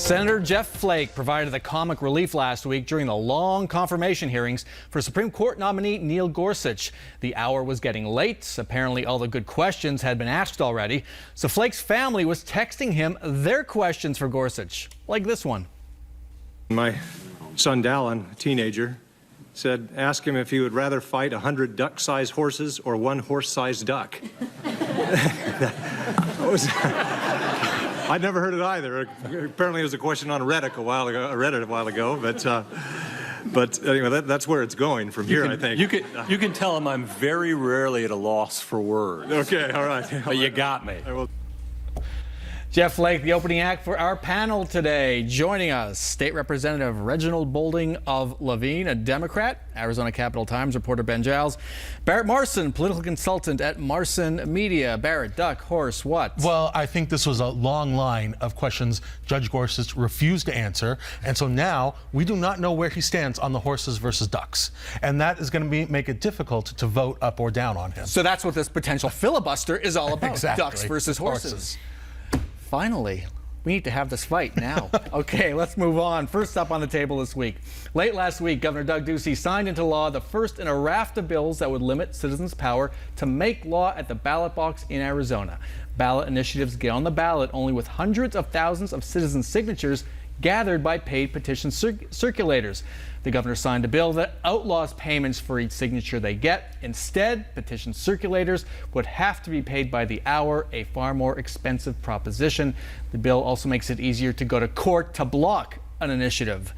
Senator Jeff Flake provided the comic relief last week during the long confirmation hearings for Supreme Court nominee Neil Gorsuch. The hour was getting late. Apparently all the good questions had been asked already. So Flake's family was texting him their questions for Gorsuch, like this one. My son Dallin, a teenager, said, ask him if he would rather fight 100 duck-sized horses or one horse-sized duck. I'd never heard it either. Apparently it was a question on Reddit a while ago, but anyway, that's where it's going from here, I think. You can tell him I'm very rarely at a loss for words. Okay, all right. But you got me. Jeff Flake, the opening act for our panel today. Joining us, State Representative Reginald Boulding of Levine, a Democrat, Arizona Capital Times reporter Ben Giles, Barrett Marson, political consultant at Marson Media. Barrett, duck, horse, what? Well, I think this was a long line of questions Judge Gorsuch refused to answer, and so now we do not know where he stands on the horses versus ducks, and that is going to make it difficult to vote up or down on him. So that's what this potential filibuster is all about. Exactly. Ducks versus horses. Finally, we need to have this fight now. Okay, let's move on. First up on the table this week. Late last week, Governor Doug Ducey signed into law the first in a raft of bills that would limit citizens' power to make law at the ballot box in Arizona. Ballot initiatives get on the ballot only with hundreds of thousands of citizens' signatures gathered by paid petition circulators. The governor signed a bill that outlaws payments for each signature they get. Instead, petition circulators would have to be paid by the hour, a far more expensive proposition. The bill also makes it easier to go to court to block an initiative.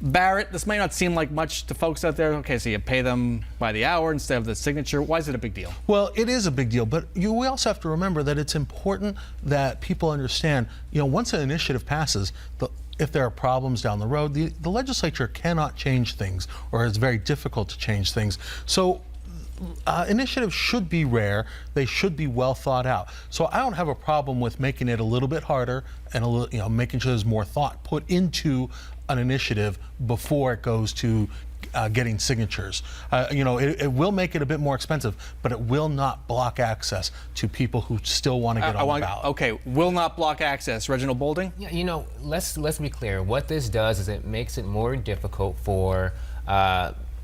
Barrett, this might not seem like much to folks out there. Okay, so you pay them by the hour instead of the signature. Why is it a big deal? Well, it is a big deal, but we also have to remember that it's important that people understand, once an initiative passes, if there are problems down the road, the legislature cannot change things, or it's very difficult to change things. So initiatives should be rare. They should be well thought out. So I don't have a problem with making it a little bit harder and making sure there's more thought put into an initiative before it goes to getting signatures. It will make it a bit more expensive, but it will not block access to people who still want to get on the ballot. Okay, will not block access. Reginald Boulding? Yeah, let's be clear. What this does is it makes it more difficult for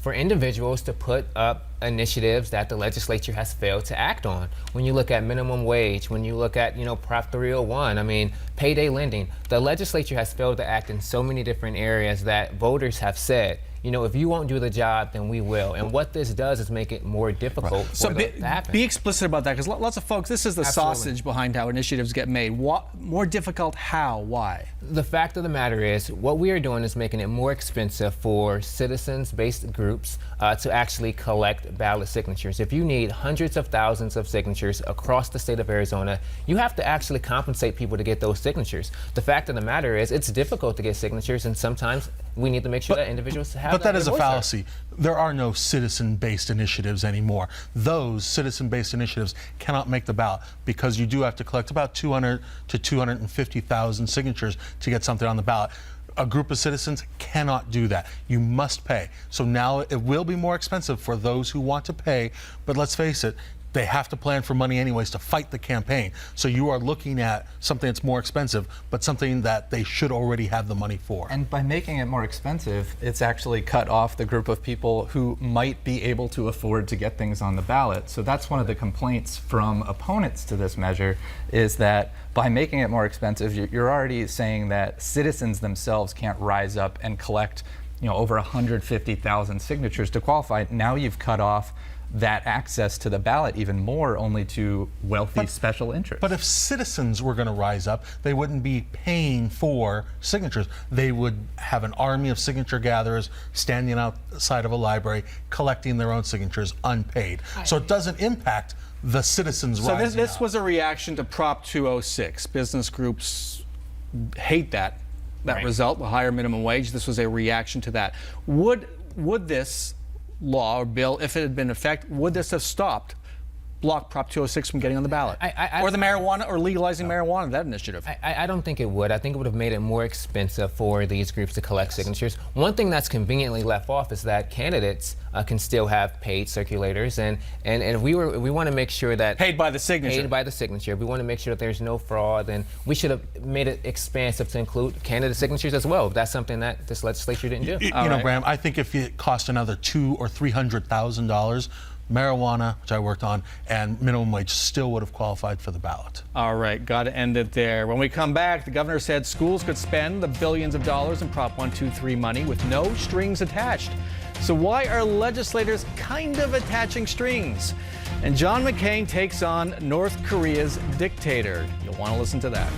individuals to put up initiatives that the legislature has failed to act on. When you look at minimum wage, when you look at, Prop 301, payday lending, the legislature has failed to act in so many different areas that voters have said, if you won't do the job, then we will. And what this does is make it more difficult for that to happen. Be explicit about that, because lots of folks, this is the sausage behind how initiatives get made. More difficult how? Why? The fact of the matter is, what we are doing is making it more expensive for citizens-based groups to actually collect ballot signatures. If you need hundreds of thousands of signatures across the state of Arizona, you have to actually compensate people to get those signatures. The fact of the matter is, it's difficult to get signatures, and sometimes we need to make sure that individuals have But that is a fallacy. There are no citizen-based initiatives anymore. Those citizen-based initiatives cannot make the ballot because you do have to collect about 200 to 250,000 signatures to get something on the ballot. A group of citizens cannot do that. You must pay. So now it will be more expensive for those who want to pay, but let's face it, they have to plan for money anyways to fight the campaign. So you are looking at something that's more expensive, but something that they should already have the money for. And by making it more expensive, it's actually cut off the group of people who might be able to afford to get things on the ballot. So that's one of the complaints from opponents to this measure, is that by making it more expensive, you're already saying that citizens themselves can't rise up and collect over 150,000 signatures to qualify. Now you've cut off that access to the ballot even more, only to wealthy special interests. But if citizens were going to rise up, they wouldn't be paying for signatures. They would have an army of signature gatherers standing outside of a library collecting their own signatures unpaid. So it doesn't impact the citizens rising So this up. was a reaction to Prop 206. Business groups hate that result, the higher minimum wage. This was a reaction to that. Would this law or bill, if it had been in effect, would this have stopped block Prop 206 from getting on the ballot? I- or the marijuana, or legalizing marijuana, that initiative? I don't think it would. I think it would have made it more expensive for these groups to collect signatures. One thing that's conveniently left off is that candidates can still have paid circulators, and if we want to make sure that Paid by the signature. Paid by the signature. If we want to make sure that there's no fraud, then we should have made it expansive to include candidate signatures as well. If that's something that this legislature didn't do. You know, Graham, I think if it cost another $200,000 or $300,000, marijuana, which I worked on, and minimum wage still would have qualified for the ballot. All right, got to end it there. When we come back, the governor said schools could spend the billions of dollars in Prop 123 money with no strings attached. So why are legislators kind of attaching strings? And John McCain takes on North Korea's dictator. You'll want to listen to that.